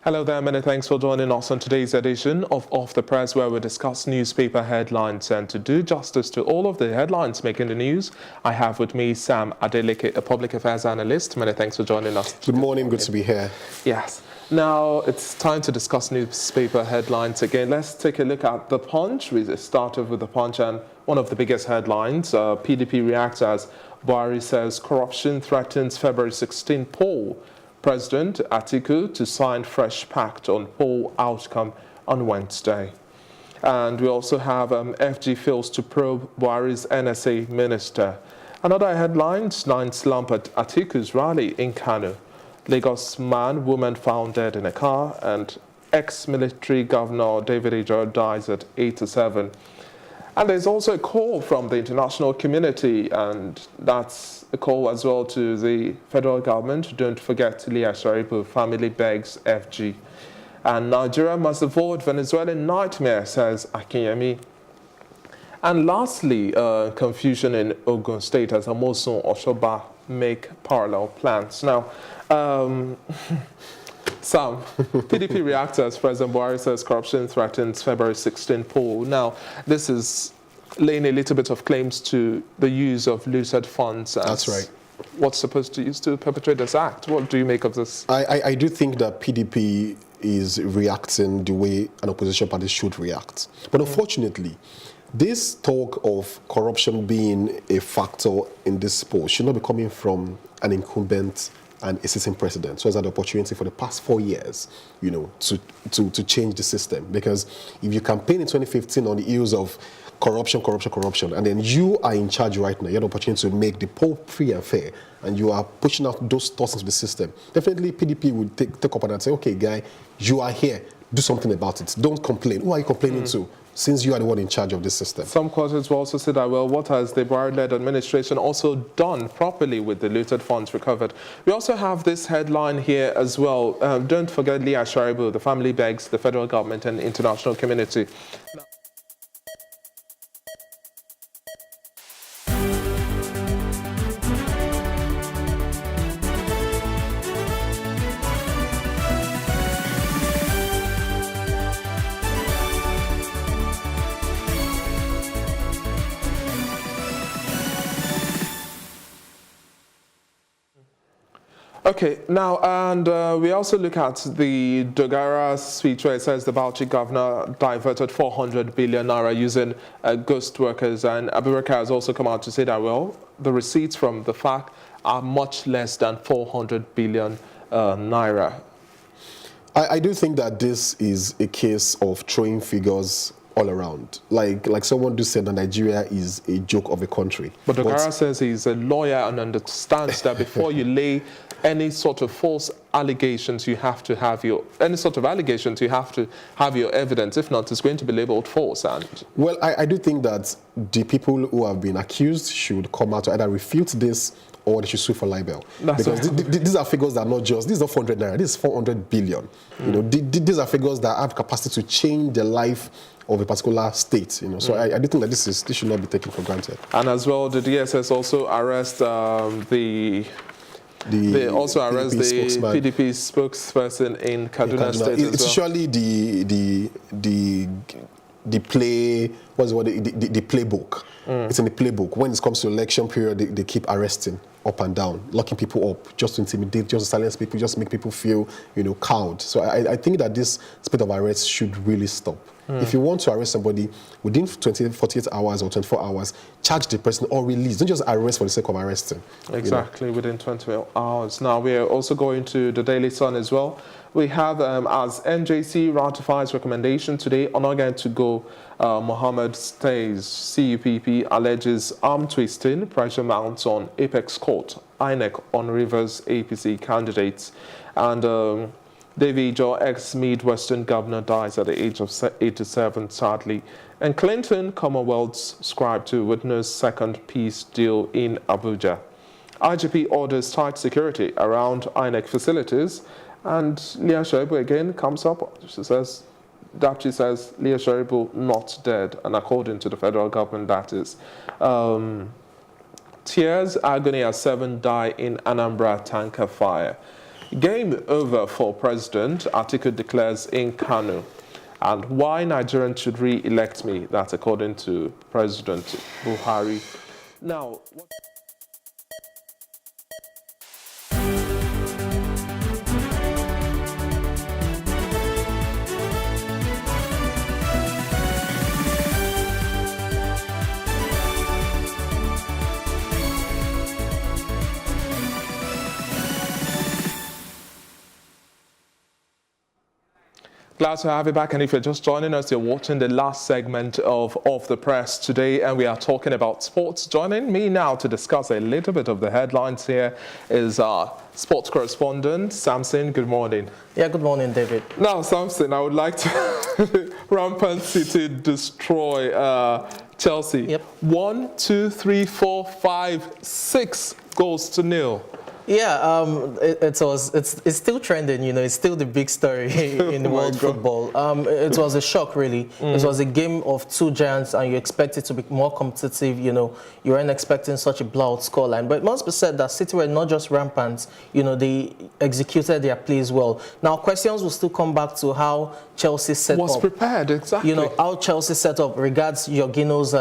Hello there, many thanks for joining us on today's edition of Off the Press, where we discuss newspaper headlines. And to do justice to all of the headlines making the news, I have with me Sam Adeleke, a public affairs analyst. Many thanks for joining us. Good morning, good to be here. Yes. Now it's time to discuss newspaper headlines again. Let's take a look at The Punch. We started with The Punch, and one of the biggest headlines, PDP reacts as Buhari says corruption threatens February 16 poll. President Atiku to sign fresh pact on poll outcome on Wednesday. And we also have FG fails to probe Buhari's NSA minister. Another headline, nine slump at Atiku's rally in Kano. Lagos man, woman found dead in a car, and ex-military governor David Ijor dies at 87. And there's also a call from the international community, and that's a call as well to the federal government. Don't forget Leah Sharibu, family begs FG. And Nigeria must avoid Venezuelan nightmare, says Akinyemi. And lastly, confusion in Ogun State as Amosun Oshoba make parallel plans. Now, Sam, PDP reacts as President Buhari says corruption threatens February 16 poll. Now, this is laying a little bit of claims to the use of looted funds. That's right. What's supposed to use to perpetrate this act? What do you make of this? I do think that PDP is reacting the way an opposition party should react. But unfortunately, this talk of corruption being a factor in this poll should not be coming from an incumbent and a sitting president. So it's an opportunity for the past 4 years, to change the system. Because if you campaign in 2015 on the heels of corruption, and then you are in charge right now, you have the opportunity to make the poll free and fair, and you are pushing out those thoughts into the system, definitely PDP would take up on that and say, okay, guy, you are here, do something about it. Don't complain. Who are you complaining to? Since you are the one in charge of this system. Some quarters will also say that, well, what has the Buhari-led administration also done properly with the looted funds recovered? We also have this headline here as well. Don't forget Leah Sharibu, the family begs the federal government and international community. Okay, now, and we also look at the Dogara speech where it says the Bauchi governor diverted 400 billion naira using ghost workers, and Abubakar has also come out to say that, well, the receipts from the FAC are much less than 400 billion naira. I do think that this is a case of throwing figures all around. Like someone just said that Nigeria is a joke of a country. But Dogara says he's a lawyer and understands that before you lay any sort of false allegations, you have to have your evidence. If not, it's going to be labeled false. Well, I do think that the people who have been accused should come out to either refute this or they should sue for libel. Because these are figures that are not just, this is not 400 naira, this is 400 billion. These are figures that have capacity to change the life of a particular state, So I do think that this should not be taken for granted. And as well, the DSS also arrest they also arrest the PDP spokesperson in Kaduna State. It's usually the play, what's the word? The playbook. It's in the playbook. When it comes to election period, they keep arresting up and down, locking people up, just to intimidate, just to silence people, just make people feel, cowed. So I think that this spate of arrests should really stop. If you want to arrest somebody within 48 hours or 24 hours, charge the person or release. Don't just arrest for the sake of arresting. Exactly, within 24 hours. Now, we are also going to the Daily Sun as well. We have, as NJC ratifies recommendation today, Onagan to go, Mohammed stays. CUPP alleges arm twisting, pressure mounts on Apex Court, INEC on Rivers APC candidates. And David Ijor, ex-Midwestern governor, dies at the age of 87, sadly. And Clinton, Commonwealth's scribe to witness second peace deal in Abuja. IGP orders tight security around INEC facilities. And Leah Sharibu again comes up. Dapchi says Leah Sharibu not dead. And according to the federal government, that is. Tears, agony as 7 die in Anambra tanker fire. Game over for President, Atiku declares in Kano. And why Nigerians should re-elect me, that's according to President Buhari. Now, glad to have you back, and if you're just joining us, you're watching the last segment of Off the Press today, and we are talking about sports. Joining me now to discuss a little bit of the headlines here is our sports correspondent, Samson. Good morning. Yeah, good morning, David. Now, Samson, I would like to rampant City destroy Chelsea. Yep. 1, 2, 3, 4, 5, 6 goals to nil. Yeah, it's still trending, you know, it's still the big story in the world football. It was a shock, really. It was a game of two giants, and you expect it to be more competitive, you know. You weren't expecting such a blowout scoreline. But it must be said that City were not just rampant, you know, they executed their plays well. Now, questions will still come back to how Chelsea set was up. Prepared, exactly. You know, how Chelsea set up regards Jorginho's,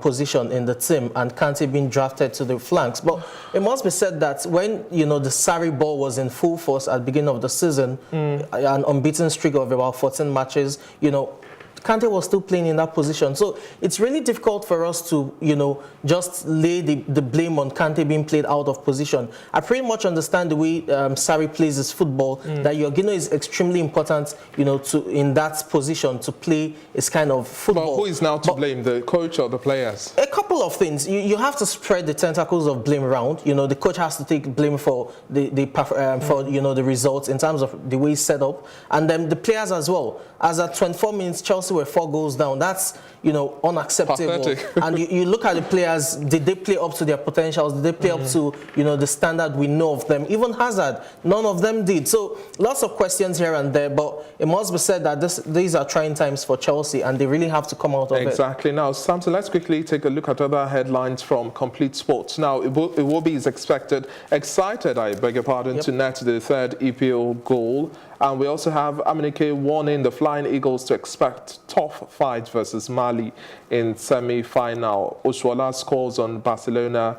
position in the team and Kante being drafted to the flanks. But it must be said that when, you know, the Sarri ball was in full force at the beginning of the season, an unbeaten streak of about 14 matches, you know, Kante was still playing in that position. So it's really difficult for us to, you know, just lay the blame on Kante being played out of position. I pretty much understand the way Sarri plays his football, that Jorginho is extremely important, you know, in that position to play his kind of football. But who is now to blame, the coach or the players? A couple of things. You have to spread the tentacles of blame around. You know, the coach has to take blame for you know, the results in terms of the way it's set up, and then the players as well. As at 24 minutes, Chelsea were 4 goals down. That's, you know, unacceptable. Pathetic. And you look at the players, did they play up to their potentials? Did they play up to, you know, the standard we know of them? Even Hazard, none of them did. So lots of questions here and there, but it must be said that these are trying times for Chelsea, and they really have to come out of it. Exactly. Now, Samson, let's quickly take a look at other headlines from Complete Sports. Now, Iwobi is excited, I beg your pardon, to net the third EPL goal. And we also have Amunike warning the Flying Eagles to expect tough fight versus Mali in semi-final. Oshoala scores on Barcelona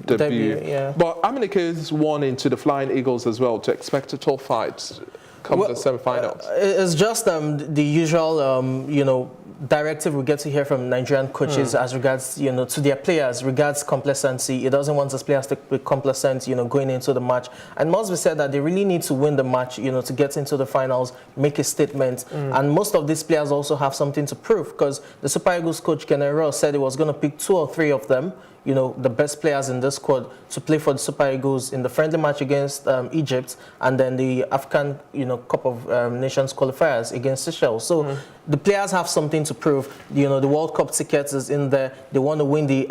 debut. Yeah. But Amunike is warning to the Flying Eagles as well to expect a tough fight come the semi-finals. It's just the usual, you know, directive we get to hear from Nigerian coaches as regards, you know, to their players, regards complacency. He doesn't want his players to be complacent, you know, going into the match. And must be said that they really need to win the match, you know, to get into the finals, make a statement. And most of these players also have something to prove, because the Super Eagles coach, Ken Ross, said he was going to pick 2 or 3 of them, you know, the best players in this squad to play for the Super Eagles in the friendly match against Egypt, and then the African, you know, Cup of Nations qualifiers against Seychelles. So the players have something to prove. You know, the World Cup tickets is in there. They want to win the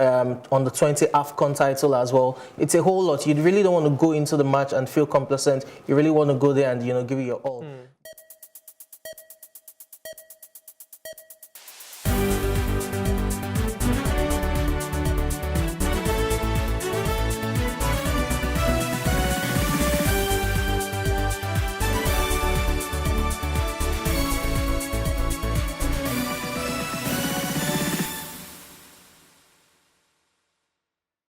under 20 AFCON title as well. It's a whole lot. You really don't want to go into the match and feel complacent. You really want to go there and, you know, give it your all.